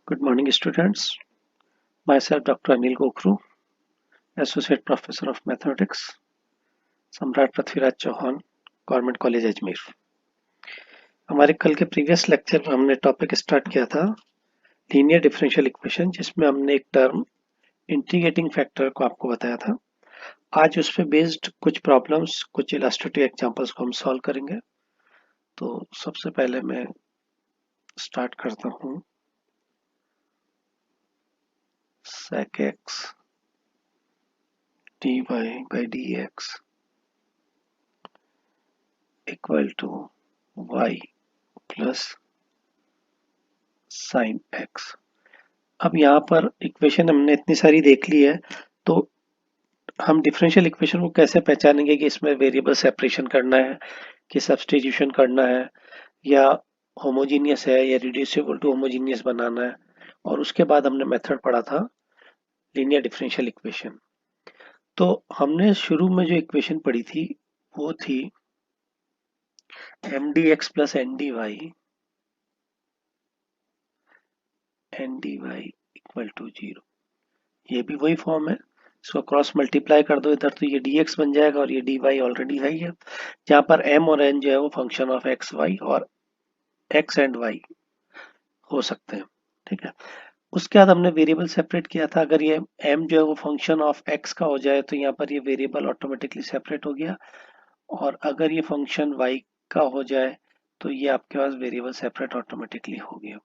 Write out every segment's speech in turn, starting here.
Good morning, students. Myself, Dr. Anil Gokhru, Associate Professor of Mathematics, सम्राट Prithviraj Chauhan, government college Ajmer. हमारे कल के previous lecture में हमने टॉपिक स्टार्ट किया था लीनियर डिफरेंशियल इक्वेशन, जिसमें हमने एक टर्म इंटीग्रेटिंग फैक्टर को आपको बताया था। आज उस पर बेस्ड कुछ प्रॉब्लम्स, कुछ इलस्ट्रेटिव एग्जांपल्स को हम सॉल्व करेंगे। तो सबसे पहले मैं स्टार्ट करता हूँ। sec x dy by dx equal to y plus sine x. अब यहाँ पर इक्वेशन हमने इतनी सारी देख ली है, तो हम डिफरेंशियल इक्वेशन को कैसे पहचानेंगे कि इसमें वेरिएबल सेपरेशन करना है कि सब्स्टिट्यूशन करना है, या होमोजीनियस है या रिड्यूसिबल टू होमोजीनियस बनाना है। और उसके बाद हमने मेथड पढ़ा था लीनियर डिफरेंशियल इक्वेशन। तो हमने शुरू में जो इक्वेशन पढ़ी थी वो थी M D x plus N D Y equal to 0। ये भी वही फॉर्म है, इसको क्रॉस मल्टीप्लाई कर दो इधर तो ये dx बन जाएगा, और ये dy ऑलरेडी है ही है, जहाँ पर m और n जो है वो फंक्शन ऑफ x y और x एंड y हो सकते हैं। ठीक है, उसके बाद हमने वेरिएबल सेपरेट किया था। अगर ये m जो है वो फंक्शन ऑफ x का हो जाए तो यहाँ पर ये वेरिएबल ऑटोमेटिकली सेपरेट हो गया, और अगर ये फंक्शन y का हो जाए तो ये आपके पास वेरिएबल सेपरेट ऑटोमेटिकली हो गया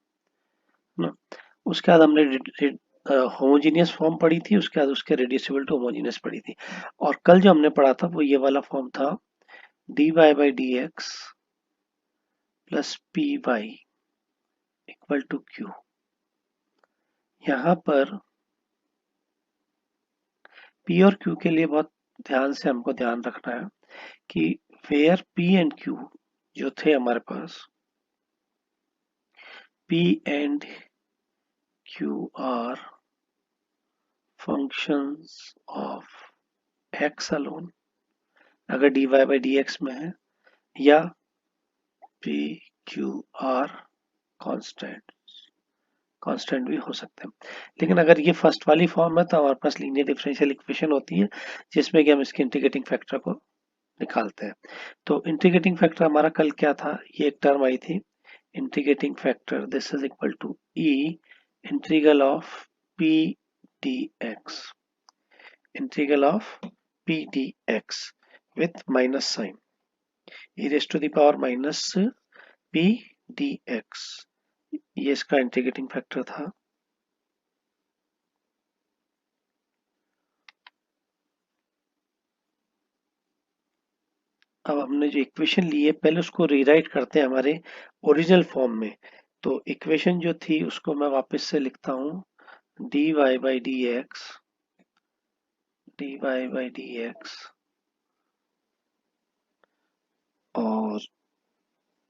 ना। उसके बाद हमने होमोजीनियस फॉर्म पढ़ी थी, उसके बाद उसके रिड्यूसिबल टू होमोजीनियस पढ़ी थी। और कल जो हमने पढ़ा था वो ये वाला फॉर्म था dy by D x plus P Y equal to Q. यहाँ पर p और q के लिए बहुत ध्यान से हमको ध्यान रखना है कि वेयर p एंड q जो थे हमारे पास, p and q are functions of x alone अगर dy बाई डी एक्स में है, या p q r कांस्टेंट भी हो सकते हैं। लेकिन अगर ये फर्स्ट वाली फॉर्म है तो हमारे पास लीनियर डिफरेंशियल इक्वेशन होती है जिसमें कि हम इसके इंटीग्रेटिंग फैक्टर को निकालते हैं। तो इंटीग्रेटिंग फैक्टर हमारा कल क्या था, ये एक टर्म आई थी integrating factor, this is equal to E integral of P D X, integral of P D X with minus sign, E raise to the power minus P D X. ये इसका इंटीग्रेटिंग फैक्टर था। अब हमने जो equation ली है पहले उसको rewrite करते हैं हमारे ओरिजिनल फॉर्म में। तो इक्वेशन जो थी उसको मैं वापस से लिखता हूँ dy बाई डी एक्स और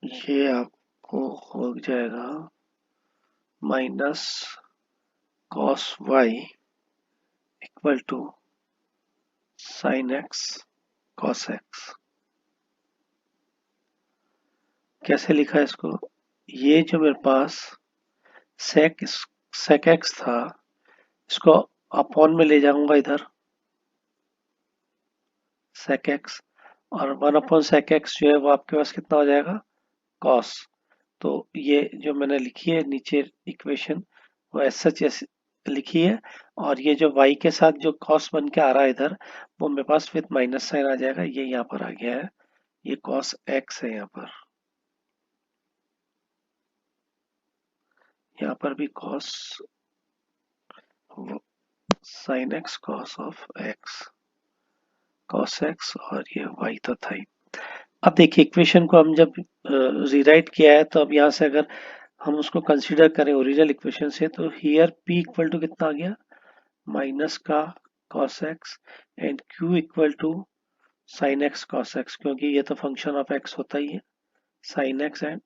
ये आपको हो जाएगा minus cos Y equal to sine X cos X. कैसे लिखा है इसको, ये जो मेरे पास सेक एक्स था इसको अपॉन में ले जाऊंगा इधर सेक एक्स, और 1 अपॉन सेक एक्स जो है वो आपके पास कितना हो जाएगा कॉस। तो ये जो मैंने लिखी है नीचे इक्वेशन वो ऐसा जैसे लिखी है, और ये जो y के साथ जो कॉस बन के आ रहा है इधर वो मेरे पास विद माइनस साइन आ जाएगा, ये यहाँ पर आ गया है, ये कॉस x है यहाँ पर भी cos sine X cos of x cos x, और ये y तो था ही। अब देखिए इक्वेशन को हम जब रीराइट किया है तो अब यहाँ से अगर हम उसको कंसीडर करें ओरिजिनल इक्वेशन से तो हियर p इक्वल टू कितना आ गया माइनस का cos x and q equal to sin x cos x, क्योंकि ये तो फंक्शन ऑफ x होता ही है sin x and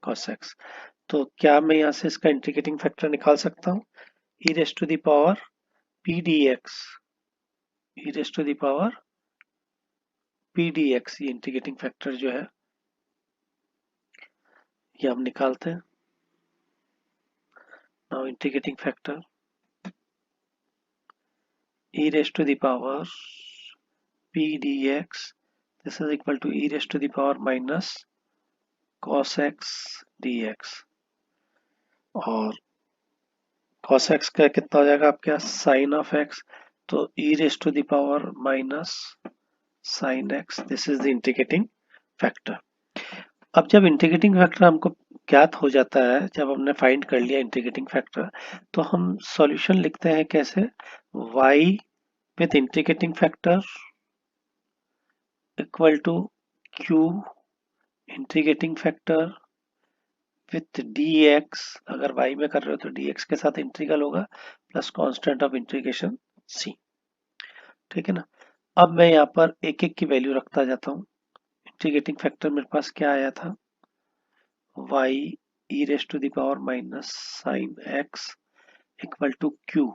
cos x। तो क्या मैं यहाँ से इसका इंटीग्रेटिंग फैक्टर निकाल सकता हूँ e raise to the power p dx, e raise to the power p dx, ये इंटीग्रेटिंग फैक्टर जो है ये हम निकालते हैं। Now integrating factor e raised to the power p dx, this is equal to e raised to the power minus cos x dx, और cos x का कितना हो जाएगा आपके यहाँ sin of x, तो e raised to the power minus sin x, this is the integrating factor. अब जब इंटीग्रेटिंग फैक्टर हमको ज्ञात हो जाता है, जब हमने फाइंड कर लिया इंटीग्रेटिंग फैक्टर, तो हम सॉल्यूशन लिखते हैं कैसे, y with integrating factor equal to q integrating factor with dx, अगर y में कर रहे हो तो dx के साथ इंटीग्रल होगा plus constant of integration c। ठीक है ना। अब मैं यहाँ पर एक एक की वैल्यू रखता जाता हूँ। इंटीग्रेटिंग फैक्टर मेरे पास क्या आया था, y e raised to the power minus sine x equal to q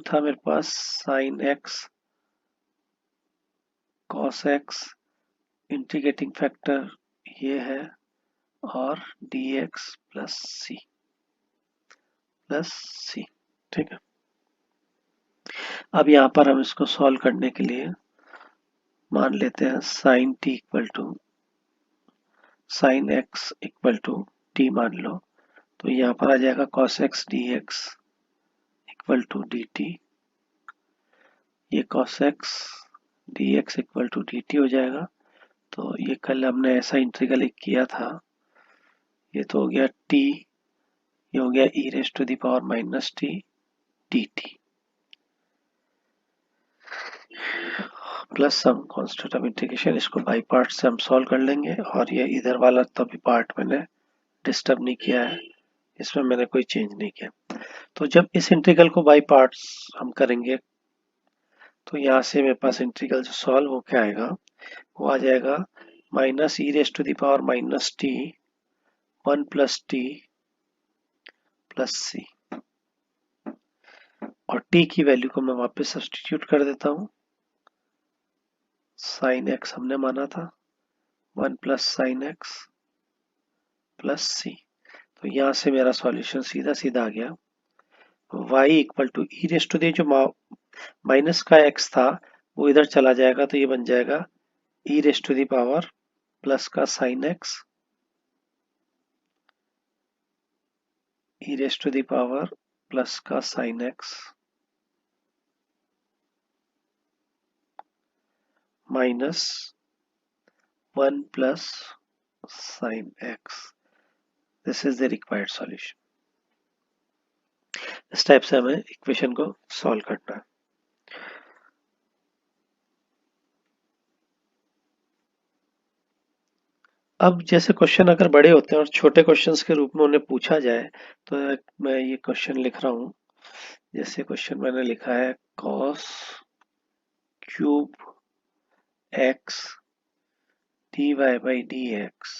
था मेरे पास sine x cos x, integrating factor ये है, और dx प्लस c। ठीक है। अब यहाँ पर हम इसको सॉल्व करने के लिए मान लेते हैं sine t equal to sine x equal to t मान लो, तो यहाँ पर आ जाएगा cos x dx equal to dt, ये cos x dx equal to dt हो जाएगा। तो ये कल हमने ऐसा इंटीग्रल एक किया था, ये तो हो गया t, ये हो गया e raised to the power minus t dt plus some constant of integration. इसको बाई पार्ट से हम सॉल्व कर लेंगे, और ये इधर वाला तभी पार्ट मैंने डिस्टर्ब नहीं किया है, इसमें मैंने कोई चेंज नहीं किया। तो जब इस इंटीग्रल को बाई पार्ट्स हम करेंगे, तो यहाँ से मेरे पास इंटीग्रल जो सॉल्व होके आएगा वो आ जाएगा minus e raise to the power minus t 1 plus t plus c, और t की वैल्यू को मैं वापस सब्स्टिट्यूट कर देता हूँ। साइन x हमने माना था 1 प्लस साइन x प्लस सी, तो यहाँ से मेरा सॉल्यूशन सीधा सीधा आ गया y equal to E raise to the, जो माइनस का x था वो इधर चला जाएगा, तो ये बन जाएगा e raise to the power plus का sine x e raise to the power plus का sine x minus 1 plus sine x, this is the required solution. इस टाइप से हमें इक्वेशन को सॉल्व करना है। अब जैसे क्वेश्चन अगर बड़े होते हैं और छोटे क्वेश्चंस के रूप में उन्हें पूछा जाए, तो मैं ये क्वेश्चन लिख रहा हूँ। जैसे क्वेश्चन मैंने लिखा है cos cube x dy by dx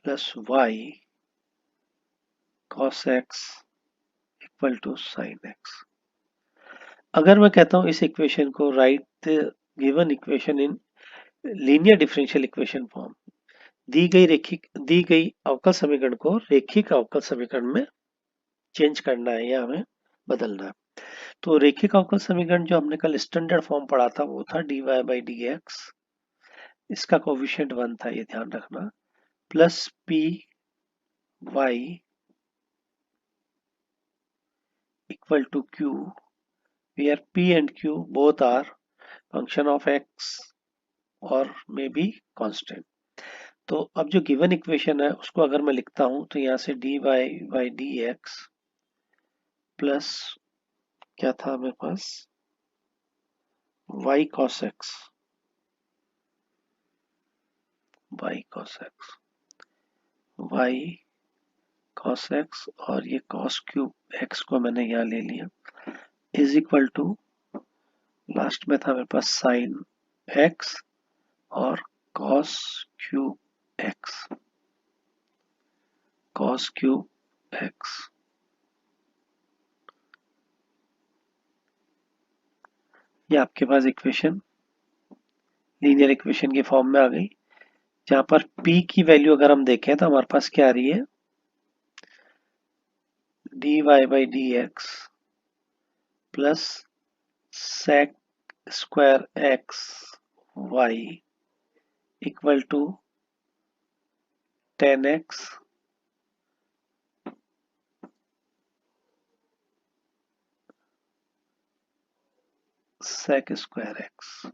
plus y cos x equal to sine x। अगर मैं कहता हूँ इस इक्वेशन को write given equation in linear differential equation form, दी गई अवकल समीकरण को रेखिक अवकल समीकरण में चेंज करना है या हमें बदलना है। तो रेखिक अवकल समीकरण जो हमने कल स्टैंडर्ड फॉर्म पढ़ा था वो था dy बाई dx, इसका कोफिशिएंट 1 था, ये ध्यान रखना, plus P Y equal to Q, where p and q both are function of x और मे बी कांस्टेंट। तो अब जो गिवन इक्वेशन है उसको अगर मैं लिखता हूं, तो यहाँ से dy बाई dx प्लस क्या था मेरे पास y cos x, y cos x और ये cos क्यूब x को मैंने यहाँ ले लिया, इज इक्वल टू लास्ट में था मेरे पास साइन x और cos क्यूब x। ये आपके पास इक्वेशन लीनियर इक्वेशन के फॉर्म में आ गई, जहां पर p की वैल्यू अगर हम देखें तो हमारे पास क्या आ रही है, D Y by D x plus sec square x y equal to 10x sec square x.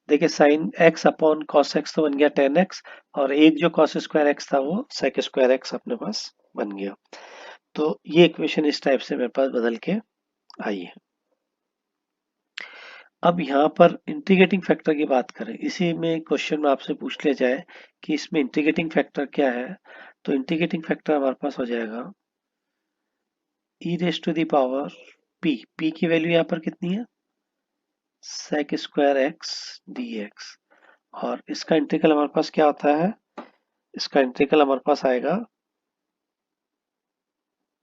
देखिए sine x upon cos x तो बन गया 10x, और एक जो कॉस स्क्वायर x था वो सेक स्क्वायर x अपने पास बन गया। तो ये इक्वेशन इस टाइप से मेरे पास बदल के आई है। अब यहाँ पर इंटीग्रेटिंग फैक्टर की बात करें, इसी में क्वेश्चन में आपसे पूछ लिया जाए कि इसमें इंटीग्रेटिंग फैक्टर क्या है, तो इंटीग्रेटिंग फैक्टर हमारे पास हो जाएगा e raise to the power p की वैल्यू यहाँ पर कितनी है, sec square X D X, और इसका इंटीग्रल हमारे पास क्या होता है, इसका इंटीग्रल हमारे पास आएगा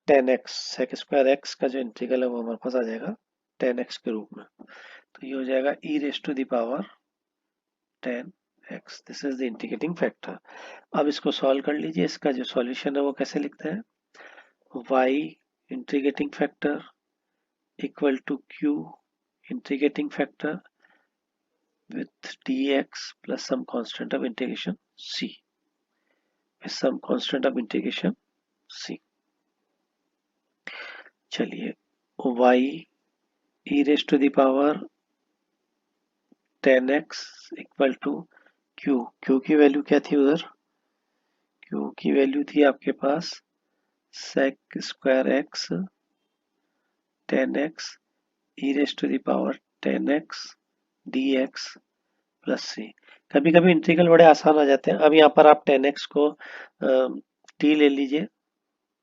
10x, सेक स्क्वायर एक्स का जो इंटीग्रल है वो हमारे पास आ जाएगा 10x के रूप में। तो ये हो जाएगा e raise to the power 10x, this is the integrating factor. अब इसको सॉल्व कर लीजिए, इसका जो सॉल्यूशन है वो कैसे लिखते हैं, y integrating factor equal to q integrating factor with dx plus some constant of integration c, with some constant of integration c। चलिए y e raise to the power 10x equal to q की value क्या थी उधर, q की value थी आपके पास sec square x 10x e raise to the power 10x dx plus c. कभी कभी इंटीग्रल बड़े आसान आ जाते हैं। अब यहाँ पर आप 10x को t ले लीजिए,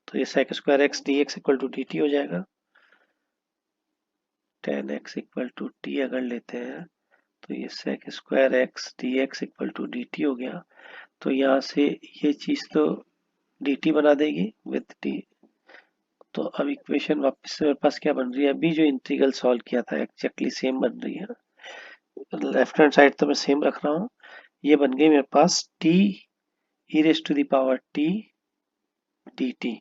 तो ये sec square X D x equal to D T हो जाएगा। 10x इक्वल टू टी अगर लेते हैं तो ये sec square X D x equal to D T हो गया। तो यहाँ से ये चीज तो डी टी बना देगी विथ टी। तो अब इक्वेशन वापस से मेरे पास क्या बन रही है, अभी जो इंटीग्रल सॉल्व किया था एक्जैक्टली सेम बन रही है। लेफ्ट हैंड साइड तो मैं सेम रख रहा हूँ। ये बन गई मेरे पास t e raise to the power t dt,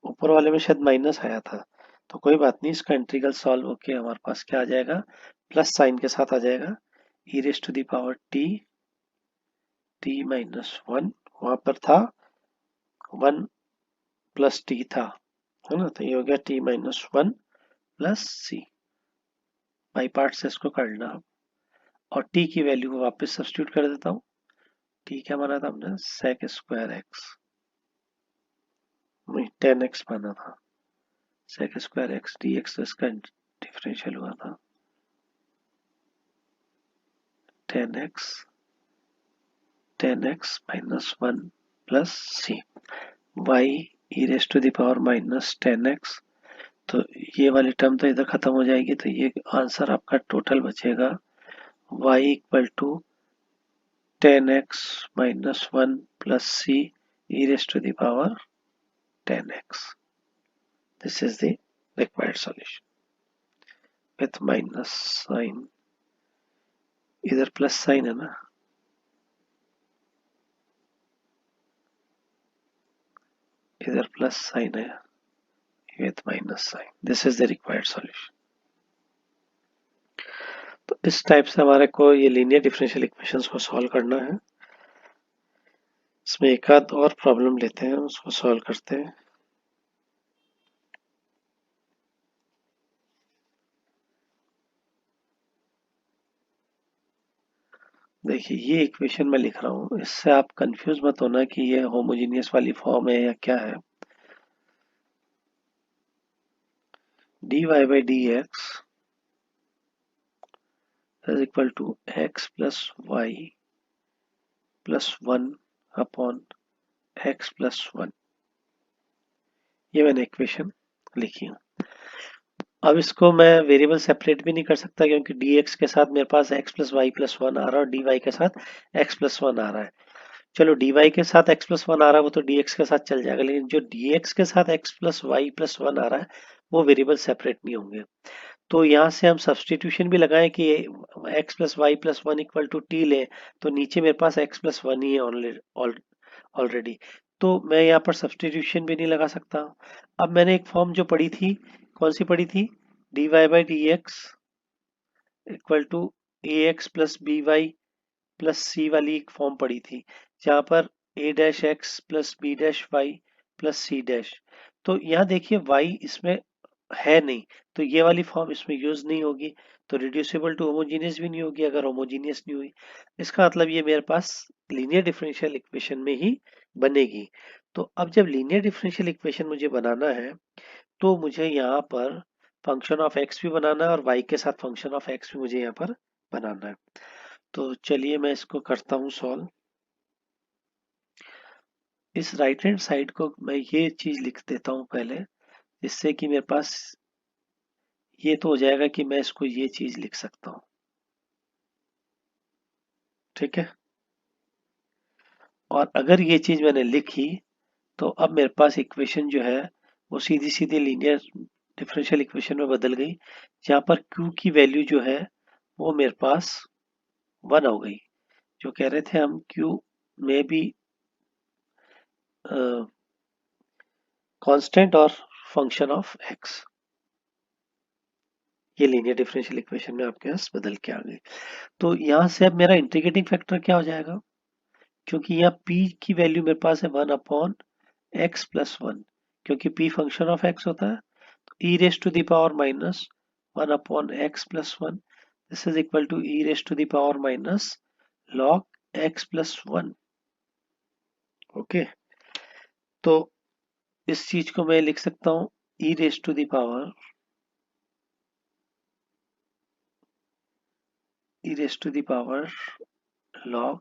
ऊपर वाले में शायद माइनस आया था, तो कोई बात नहीं, इसका इंटीग्रल सॉल्व होके हमारे पास क्या आ जाएगा, प्लस साइन के साथ आ जाएगा e raise to the power t minus 1, वहां पर था 1 प्लस t था, है ना, तो ये हो गया t minus 1 plus c। By part से इसको करना, और t की वैल्यू को वापस सब्स्टिट्यूट कर देता हूँ। t क्या माना था हमने, sec स्क्वायर एक्स, 10x माना था, sec square X D X, तो इसका डिफरेंशियल हुआ था 10x minus 1 plus C, y e raise to the power minus 10x। तो ये वाली टर्म तो इधर खत्म हो जाएगी, तो ये आंसर आपका टोटल बचेगा y equal to 10x minus 1 plus C e raise to the power 10x। This is the required solution with minus sign, इधर प्लस साइन है ना, इधर प्लस साइन है with minus sign, this is the required solution. तो इस type से हमारे को ये लीनियर डिफरेंशियल इक्वेशंस को सॉल्व करना है। इसमें एक आध और प्रॉब्लम लेते हैं, उसको सॉल्व करते हैं। देखिए ये इक्वेशन मैं लिख रहा हूँ, इससे आप कंफ्यूज मत होना कि ये होमोजीनियस वाली फॉर्म है या क्या है। D Y by D X is equal to X plus Y plus 1 upon X plus 1, ये मैंने इक्वेशन लिखी है। अब इसको मैं वेरिएबल सेपरेट भी नहीं कर सकता, क्योंकि dx के साथ मेरे पास x प्लस वाई प्लस 1 आ रहा है और dy के साथ x प्लस 1 आ रहा है। चलो dy के साथ x प्लस 1 आ रहा है वो तो dx के साथ चल जाएगा, लेकिन जो dx के साथ x प्लस वाई प्लस 1 आ रहा है वो वेरिएबल सेपरेट नहीं होंगे। तो यहाँ से हम सब्सटीट्यूशन भी लगाएं कि x plus Y plus 1 equal to T ले, तो नीचे मेरे पास x प्लस 1 ही है ऑलरेडी। तो मैं यहाँ पर सब्सटीट्यूशन भी नहीं लगा सकता। अब मैंने एक फॉर्म जो पढ़ी थी, कौन सी पढ़ी थी, dy by D x equal to a x plus b y plus c वाली एक फॉर्म पढ़ी थी, जहाँ पर a dash x plus b dash y plus c dash. तो यहाँ देखिए y इसमें है नहीं, तो ये वाली फॉर्म इसमें यूज नहीं होगी, तो रिड्यूसिबल टू होमोजीनियस भी नहीं होगी अगर होमोजीनियस नहीं हुई। इसका मतलब ये मेरे पास लीनियर डिफरेंशियल इक्वेशन में ही बनेगी। तो अब जब लीनियर डिफरेंशियल इक्वेशन मुझे बनाना है, तो मुझे यहाँ पर फंक्शन ऑफ एक्स भी बनाना है और वाई के साथ फंक्शन ऑफ एक्स भी मुझे यहाँ पर बनाना है। तो चलिए मैं इसको करता हूँ सॉल्व। इस राइट हैंड साइड को मैं ये चीज लिख देता हूँ पहले, जिससे कि मेरे पास ये तो हो जाएगा कि मैं इसको ये चीज लिख सकता हूँ। ठीक है, और अगर ये चीज मैंने लिखी, तो अब मेरे पास इक्वेशन जो है वो सीधी सीधी लीनियर डिफरेंशियल इक्वेशन में बदल गई, जहां पर Q की वैल्यू जो है वो मेरे पास 1 हो गई। जो कह रहे थे हम Q में भी कांस्टेंट और फंक्शन ऑफ x, ये लीनियर डिफरेंशियल इक्वेशन में आपके पास बदल के आ गई। तो यहाँ से अब मेरा इंटीग्रेटिंग फैक्टर क्या हो जाएगा, क्योंकि यहाँ p की वैल्यू मेरे पास है 1 अपॉन x प्लस 1, क्योंकि p फंक्शन ऑफ x होता है, तो e raise to the power minus 1 upon x plus 1, this is equal to e raise to the power minus log x plus 1। Okay, तो इस चीज को मैं लिख सकता हूँ e raise to the power log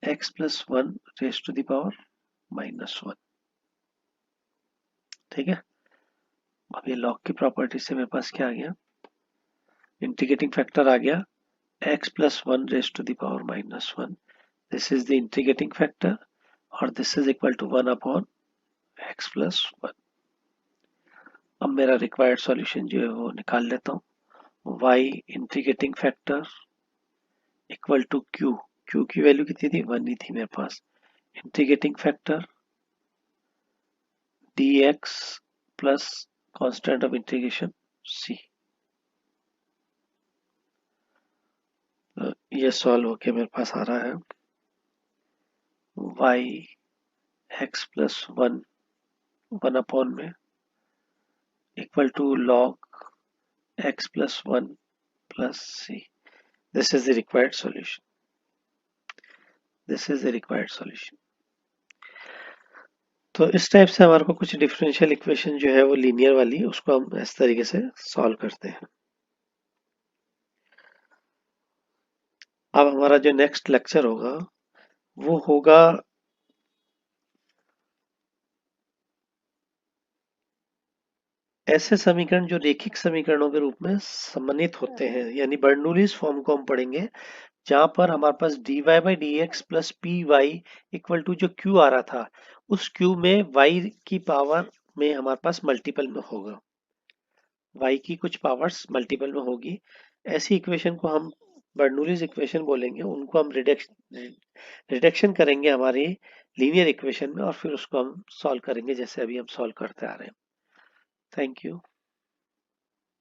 x plus 1 raise to the power minus 1। ठीक है, अब ये log की प्रॉपर्टी से मेरे पास क्या आ गया, इंटीग्रेटिंग फैक्टर आ गया x plus 1 raise to the power minus 1, this is the integrating factor, और this is equal to 1 upon x plus 1। अब मेरा रिक्वायर्ड सॉल्यूशन जो है वो निकाल लेता हूँ, y integrating factor equal to q की वैल्यू कितनी थी, 1 ही थी मेरे पास, integrating factor dx plus constant of integration c। ये सॉल्व होके मेरे पास आ रहा है y x प्लस 1 अपॉन में equal to log x plus 1 plus c। This is the required solution, this is the required solution. तो इस टाइप से हमारे को कुछ डिफरेंशियल इक्वेशन जो है वो लीनियर वाली, उसको हम इस तरीके से सॉल्व करते हैं। अब हमारा जो नेक्स्ट लेक्चर होगा वो होगा ऐसे समीकरण जो रेखिक समीकरणों के रूप में सम्मानित होते हैं, यानी बर्नौलीज फॉर्म को हम पढ़ेंगे, जहां पर हमारे पास dy by D x plus P Y equal to जो q आ रहा था, उस q में y की पावर में हमारे पास मल्टीपल में होगा, y की कुछ पावर्स मल्टीपल में होगी। ऐसी इक्वेशन को हम बर्नौलीज इक्वेशन बोलेंगे, उनको हम रिडक्शन करेंगे हमारी लीनियर इक्वेशन में, और फिर उसको हम सॉल्व करेंगे जैसे अभी हम सॉल्व करते आ रहे हैं। Thank you.